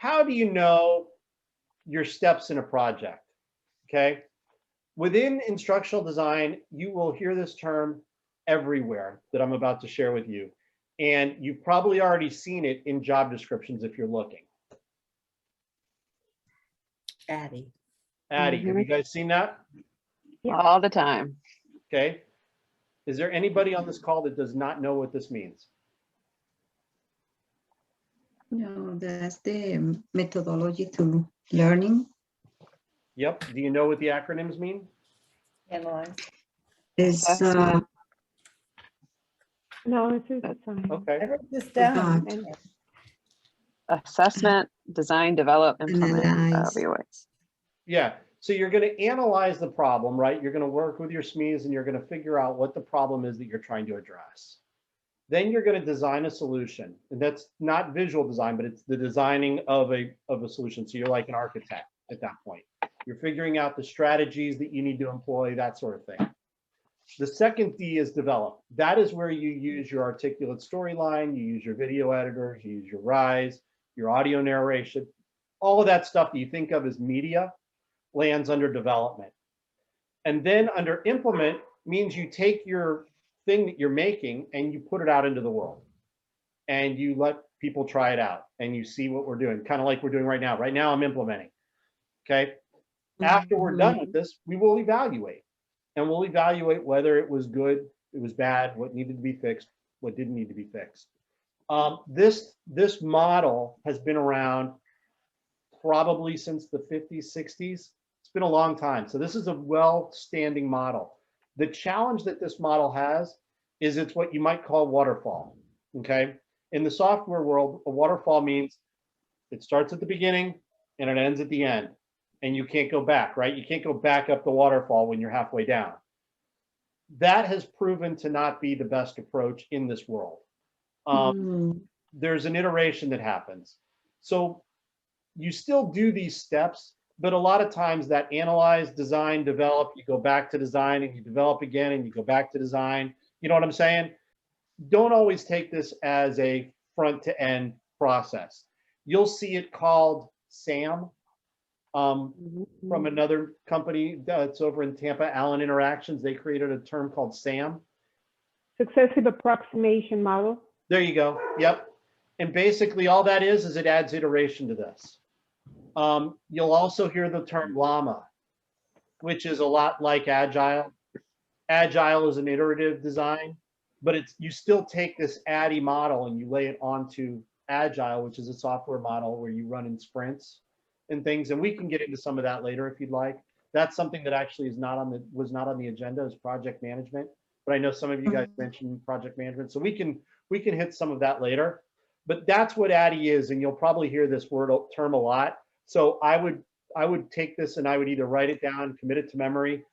how do you know your steps in a project? Okay. Within instructional design, you will hear this term everywhere that I'm about to share with you. And you've probably already seen it in job descriptions if you're looking. Addie. Addie, have you guys seen that? Yeah. All the time. Okay. Is there anybody on this call that does not know what this means? No, that's the methodology to learning. Yep. Do you know what the acronyms mean? Analyze. It's No, it's fine. Okay. I wrote this down. Assessment, design, develop, implement, Analyze. evaluate. Yeah. So you're going to analyze the problem, right? You're going to work with your SMEs and you're going to figure out what the problem is that you're trying to address. Then you're going to design a solution. And that's not visual design, but it's the designing of a solution. So you're like an architect at that point. You're figuring out the strategies that you need to employ, that sort of thing. The second D is develop. That is where you use your articulate storyline, you use your video editors, you use your Rise, your audio narration, all of that stuff that you think of as media lands under development. And then under implement means you take your thing that you're making and you put it out into the world and you let people try it out and you see what we're doing, kind of like we're doing right now. Right now I'm implementing. Okay. After we're done with this, we will evaluate. And we'll evaluate whether it was good, it was bad, what needed to be fixed, what didn't need to be fixed. This model has been around probably since the 50s, 60s. It's been a long time. So this is a well-standing model. The challenge that this model has is it's what you might call waterfall, okay? In the software world, a waterfall means it starts at the beginning and it ends at the end. And you can't go back, right? You can't go back up the waterfall when you're halfway down. That has proven to not be the best approach in this world. There's an iteration that happens. So you still do these steps, but a lot of times that analyze, design, develop, you go back to design and you develop again and you go back to design. You know what I'm saying? Don't always take this as a front to end process. You'll see it called SAM. From another company that's over in Tampa, Allen Interactions, they created a term called SAM. Successive approximation model. There you go. Yep. And basically all that is it adds iteration to this. You'll also hear the term llama, which is a lot like agile. Agile is an iterative design, but you still take this Addie model and you lay it onto agile, which is a software model where you run in sprints and things, and we can get into some of that later if you'd like. That's something that actually was not on the agenda, is project management. But I know some of you guys mentioned project management, so we can hit some of that later. But that's what Addie is, and you'll probably hear this term a lot. So I would take this and I would either write it down, commit it to memory,